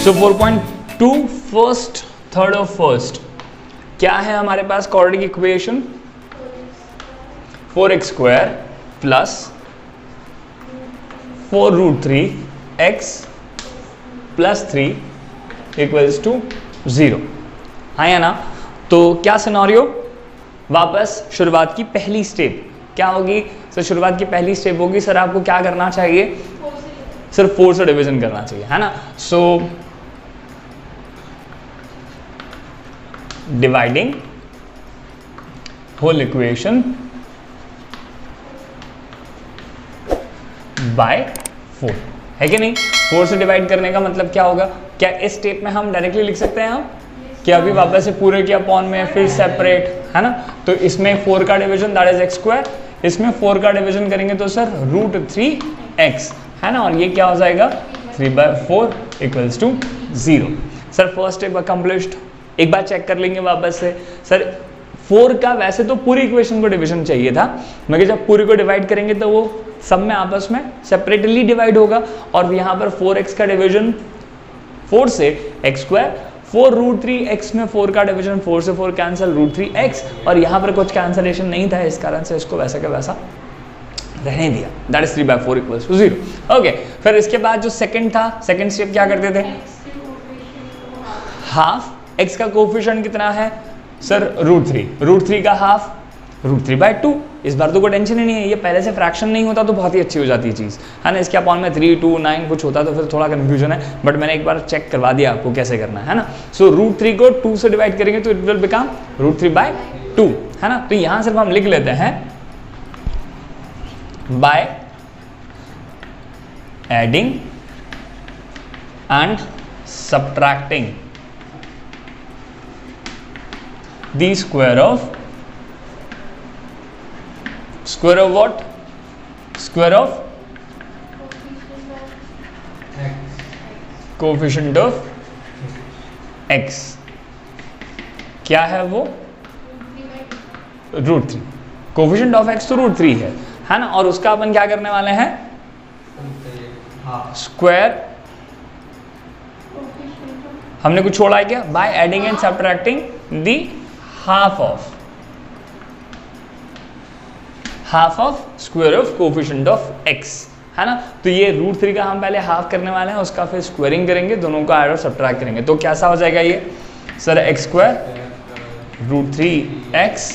So 4.2 first third of first क्या है हमारे पास quadratic equation 4x square plus 4√3x plus 3 equals to 0 हाँ या ना। तो क्या सिनेरियो, वापस शुरुआत की पहली स्टेप क्या होगी सर? शुरुआत की पहली स्टेप होगी सर आपको क्या करना चाहिए? सिर्फ 4 से डिवीजन करना चाहिए है ना। So dividing whole equation by 4 है कि नहीं। 4 से डिवाइड करने का मतलब क्या होगा? क्या इस स्टेप में हम डायरेक्टली लिख सकते हैं हम कि अभी वापस से पूरे के अपॉन में फिर सेपरेट है ना। तो इसमें 4 का division that is x square, इसमें 4 का डिवीजन करेंगे तो सर √3x है ना, और ये क्या हो जाएगा 3/4 equals to 0। Sir first step accomplished. एक बार चेक कर लेंगे वापस से सर 4 का वैसे तो पूरी इक्वेशन को डिवीजन चाहिए था, मगर जब पूरी को डिवाइड करेंगे तो वो सब में आपस में सेपरेटली डिवाइड होगा, और यहाँ पर 4x का डिवीजन 4 से x स्क्वायर, 4√3x में 4 का डिवीजन 4 से 4 कैंसिल √3x, और यहाँ पर कुछ कैंसलेशन नहीं था इस कारण से इसको वैसा का वैसा रहने दिया, that is 3/4 equals to 0। Okay, फिर इसके बाद जो सेकंड था, सेकंड स्टेप क्या करते थे? हाफ x का कोफिशिएंट कितना है सर? √3 का हाफ √3/2। इस बार तो कोई टेंशन ही नहीं है, ये पहले से फ्रैक्शन नहीं होता तो बहुत ही अच्छी हो जाती है चीज़ है ना। इसके अपॉन में 3, 2, 9 कुछ होता तो फिर थोड़ा कन्फ्यूजन है, बट मैंने एक बार चेक करवा दिया आपको कैसे करना है ना। सो √3 को 2 से डिवाइड करेंगे तो इट विल बिकम √3/2 है ना। तो यहाँ सिर्फ हम लिख लेते हैं by adding and subtracting the square of what? Square of coefficient of x क्या है वो? √3। कोफिशिएंट ऑफ x तो √3 है ना, और उसका अपन क्या करने वाले हैं? स्क्वायर हमने कुछ छोड़ा है क्या? By adding and subtracting the half of square of coefficient of x है ना। तो ये √3 का हम पहले हाफ करने वाले हैं, उसका फिर स्क्वायरिंग करेंगे, दोनों को ऐड और सब्ट्रैक्ट करेंगे। तो कैसा हो जाएगा ये sir? x square √3x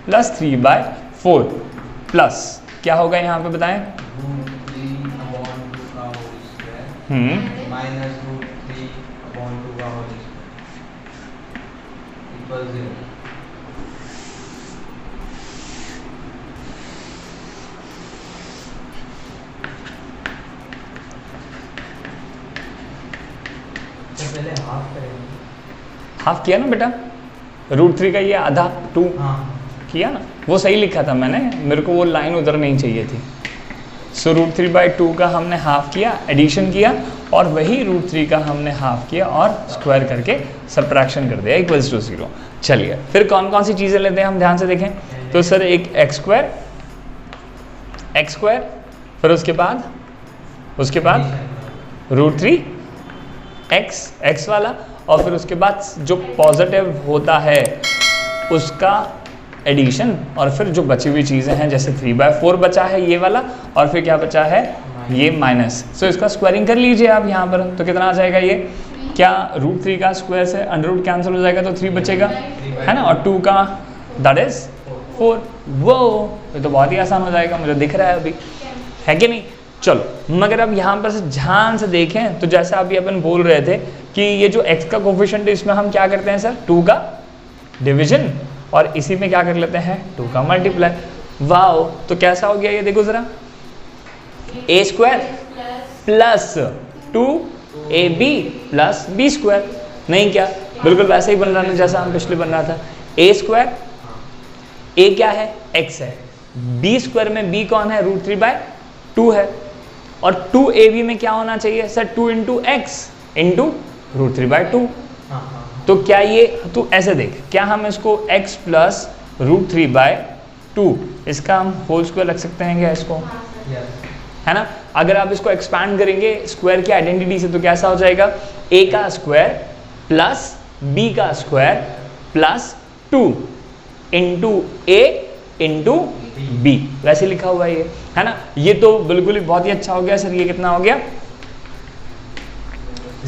plus 3/4 plus क्या होगा यहाँ पे बताएं? पहले हाफ किया ना बेटा, √3 का ये आधा 2 किया ना, वो सही लिखा था मैंने, मेरे को वो लाइन उधर नहीं चाहिए थी। सो √3/2 का हमने हाफ किया, एडिशन किया, और वही √3 का हमने हाफ किया और स्क्वायर करके सब्ट्रैक्शन कर दिया इक्वल्स टू 0। चलिए फिर कौन कौन सी चीज़ें लेते हैं हम ध्यान से देखें तो सर एक x स्क्वायर, फिर उसके बाद √3x वाला, और फिर उसके बाद जो पॉजिटिव होता है उसका एडिशन, और फिर जो बची हुई चीज़ें हैं जैसे 3/4 बचा है ये वाला, और फिर क्या बचा है ये माइनस। सो इसका स्क्वायरिंग कर लीजिए आप यहाँ पर, तो कितना आ जाएगा ये? क्या √3 का स्क्वायर से अंडर कैंसिल हो जाएगा तो 3 बचेगा है ना, और 2 का दैट इज 4। वो ये तो बहुत ही आसान हो जाएगा, मुझे दिख रहा है अभी, है कि नहीं। चलो मगर अब यहाँ पर से ध्यान से देखें तो जैसा अभी अपन बोल रहे थे कि ये जो x का कोफिशिएंट है इसमें हम क्या करते हैं सर? 2 का डिवीजन, और इसी में क्या कर लेते हैं? 2 का मल्टीप्लाई। वाओ, तो कैसा हो गया ये देखो जरा, a square plus 2ab plus b square. नहीं क्या बिल्कुल वैसे ही बन रहा है जैसा हम पिछले बन रहा था। a स्क्वायर, a क्या है? x है, b स्क्वायर में b कौन है? √3/2 है, और 2ab में क्या होना चाहिए सर? 2 into x into √3/2। तो क्या ये, तो ऐसे देख, क्या हम इसको x प्लस √3/2 इसका हम होल स्क्वायर रख सकते हैं क्या इसको? है ना। अगर आप इसको एक्सपैंड करेंगे स्क्वायर की आइडेंटिटी से तो कैसा हो जाएगा, a का स्क्वायर प्लस b का square plus 2 into a into b, वैसे लिखा हुआ है ना। ये तो बिल्कुल ही बहुत ही अच्छा हो गया सर। ये कितना हो गया,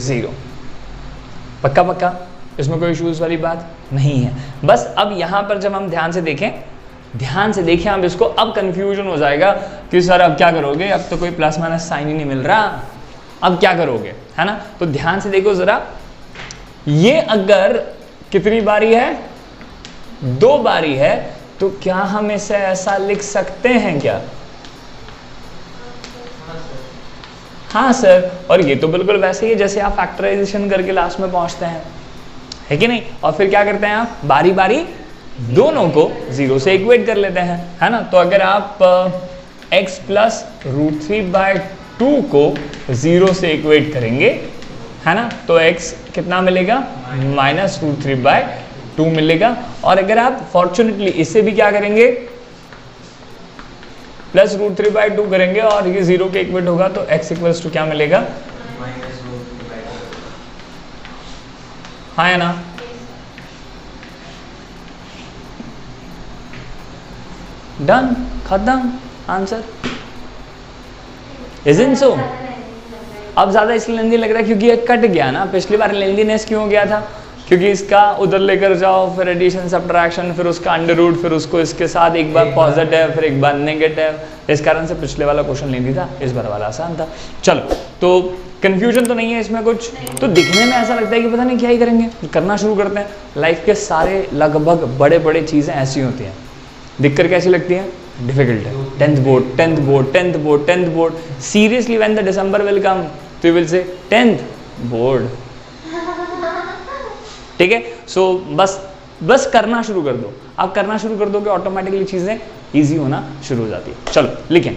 0। पक्का पक्का, इसमें कोई इश्यूज वाली बात नहीं है। बस अब यहाँ पर जब हम ध्यान से देखें हम इसको, अब कंफ्यूजन हो जाएगा कि सर अब क्या करोगे, अब तो कोई प्लस माइनस साइन ही नहीं मिल रहा, अब क्या करोगे, है ना। तो ध्यान से देखो जरा, ये अगर कितनी बारी है, 2 बारी है, तो क्या हम इसे ऐसा लिख सकते हैं क्या? हाँ सर। और ये तो बिल्कुल वैसे ही है जैसे आप फैक्टराइजेशन करके लास्ट में पहुंचते हैं, है कि नहीं। और फिर क्या करते हैं आप, बारी बारी दोनों को 0 से इक्वेट कर लेते हैं, है ना। तो अगर आप x प्लस √3/2 को 0 से इक्वेट करेंगे, है ना, तो x कितना मिलेगा, -√3/2 मिलेगा। और अगर आप फॉर्चुनेटली इससे भी क्या करेंगे, प्लस √3/2 करेंगे और ये 0 के इक्वेट होगा, तो x इक्वल्स टू क्या मिलेगा, हाँ है ना। डन, खत्म, आंसर। इज़न्ट सो? अब ज्यादा इसलिए लेंदी लग रहा है क्योंकि ये कट गया ना। पिछली बार लेंदीनेस क्यों हो गया था, क्योंकि इसका उधर लेकर जाओ, फिर एडिशन सब्ट्रैक्शन, फिर उसका अंडर रूट, फिर उसको इसके साथ एक बार पॉजिटिव, फिर एक बार नेगेटिव। इस कारण से पिछले वाला क्वेश्चन लेंदी था, इस बार वाला आसान था। चलो, तो कंफ्यूजन तो नहीं है इसमें कुछ। तो दिखने में ऐसा लगता है कि पता नहीं क्या ही करेंगे, करना शुरू करते हैं। लाइफ के सारे लगभग बड़े बड़े चीज़ें ऐसी होती हैं, दिखकर कैसी लगती हैं, डिफिकल्ट है। 10th board. Seriously when the December will come, तो you will say 10th board. ठीक है। सो बस करना शुरू कर दो। आप करना शुरू कर दो कि ऑटोमेटिकली चीजें इजी होना शुरू हो जाती है। चलो लिखें।